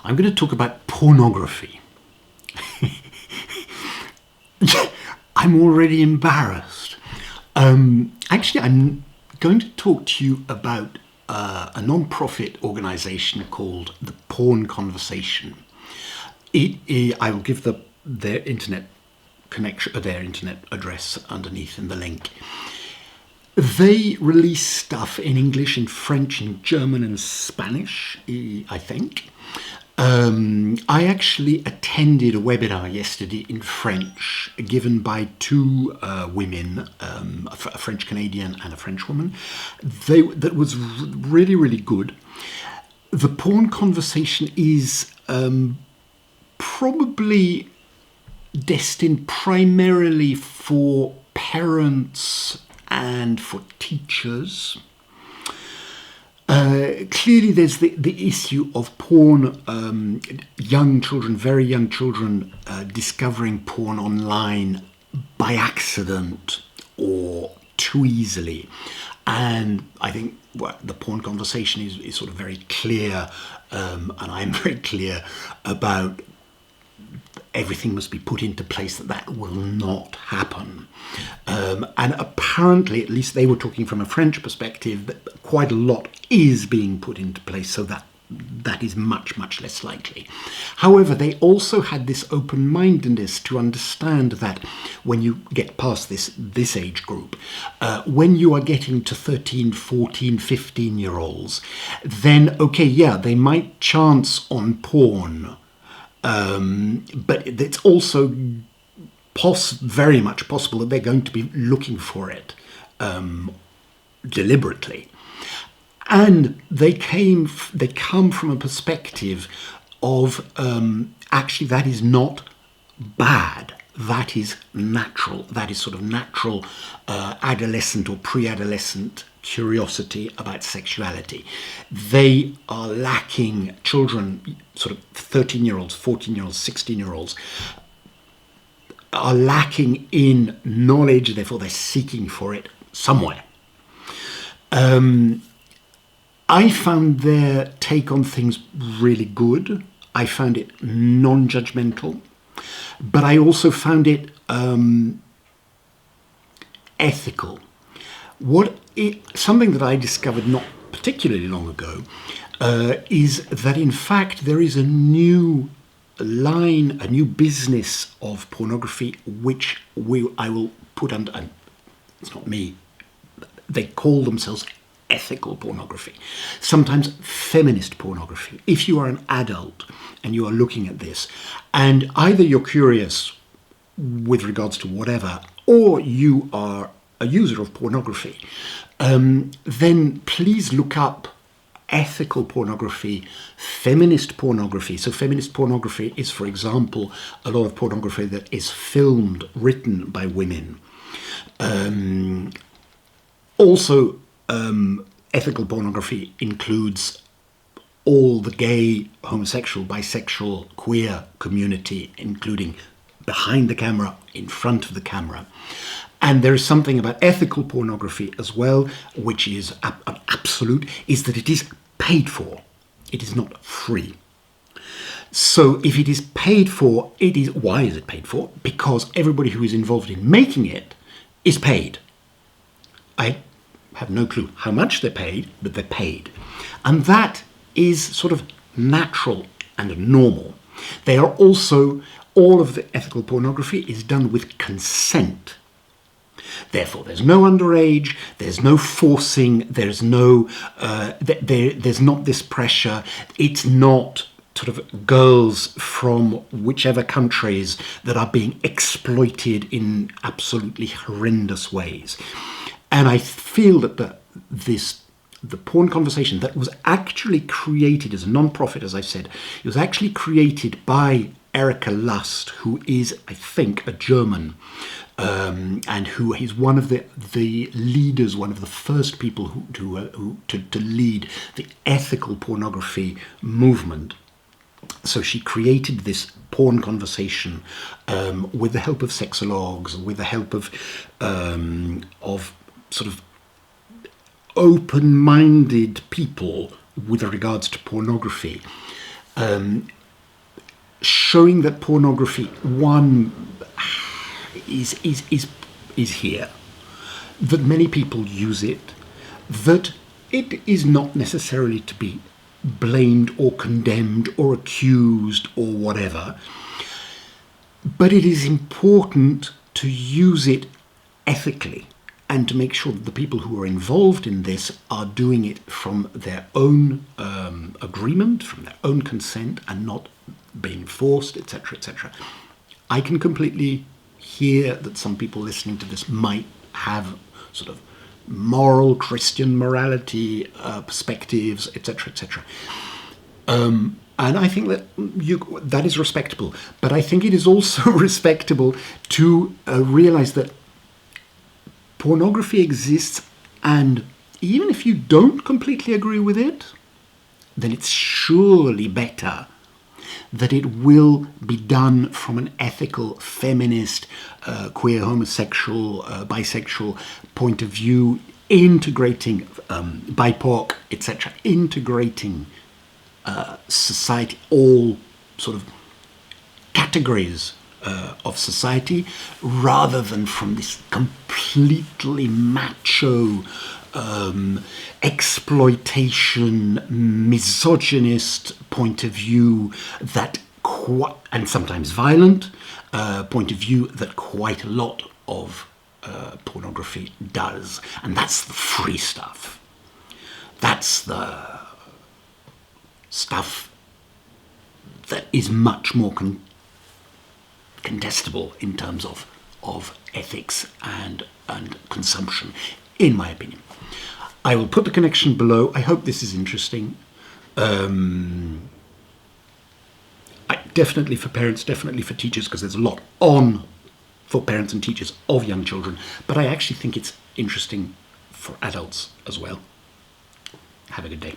I'm going to talk about pornography. I'm already embarrassed. Actually, I'm going to talk to you about a non-profit organisation called the Porn Conversation. I will give their internet connection, their internet address underneath in the link. They release stuff in English, in French, in German and Spanish, I think. I actually attended a webinar yesterday in French given by two women, a French Canadian and a French woman. That was really, really good. The Porn Conversation is probably destined primarily for parents and for teachers. Clearly there's the issue of porn, young children, very young children, discovering porn online by accident or too easily. And I think the Porn Conversation is sort of very clear, and I'm very clear about everything must be put into place that will not happen. And apparently, at least they were talking from a French perspective, that quite a lot is being put into place so that is much, much less likely. However, they also had this open-mindedness to understand that when you get past this age group, when you are getting to 13, 14, 15-year-olds, then, okay, yeah, they might chance on porn, but it's also very much possible that they're going to be looking for it deliberately. And they come from a perspective of actually that is not bad. That is natural. That is sort of natural adolescent or pre-adolescent curiosity about sexuality. They are lacking, children, sort of 13-year-olds, 14-year-olds, 16-year-olds, are lacking in knowledge, therefore they're seeking for it somewhere. I found their take on things really good. I found it non-judgmental, but I also found it ethical. Something that I discovered not particularly long ago is that in fact there is a new line, a new business of pornography, which I will put under, and it's not me, they call themselves ethical pornography, sometimes feminist pornography. If you are an adult and you are looking at this, and either you're curious with regards to whatever, or you are a user of pornography, then please look up ethical pornography, feminist pornography. So feminist pornography is, for example, a lot of pornography that is filmed, written by women. Also, ethical pornography includes all the gay, homosexual, bisexual, queer community, including behind the camera, in front of the camera. And there is something about ethical pornography as well, which is absolute, is that it is paid for. It is not free. So if it is paid for, why is it paid for? Because everybody who is involved in making it is paid. I have no clue how much they're paid, but they're paid. And that is sort of natural and normal. They are also, all of the ethical pornography is done with consent. Therefore, there's no underage, there's no forcing, there's no, there's not this pressure. It's not sort of girls from whichever countries that are being exploited in absolutely horrendous ways. And I feel that the Porn Conversation that was actually created as a non-profit, as I said, it was actually created by Erika Lust, who is, I think, a German, and who is one of the leaders, one of the first people to lead the ethical pornography movement. So she created this Porn Conversation with the help of sexologues, with the help of sort of open-minded people with regards to pornography. showing that pornography, one, is here, that many people use it, that it is not necessarily to be blamed or condemned or accused or whatever, but it is important to use it ethically and to make sure that the people who are involved in this are doing it from their own agreement, from their own consent, and not being forced, etc., etc. I can completely hear that some people listening to this might have sort of moral, Christian morality perspectives, etc., etc. And I think that that is respectable. But I think it is also respectable to realize that pornography exists, and even if you don't completely agree with it, then it's surely better that it will be done from an ethical, feminist, queer, homosexual, bisexual point of view, integrating BIPOC, etc., integrating society, all sort of categories of society, rather than from this completely macho, exploitation, misogynist point of view that and sometimes violent point of view that quite a lot of pornography does. And that's the free stuff. That's the stuff that is much more contestable in terms of ethics and consumption, in my opinion. I will put the connection below. I hope this is interesting. Definitely for parents, definitely for teachers, because there's a lot on for parents and teachers of young children. But I actually think it's interesting for adults as well. Have a good day.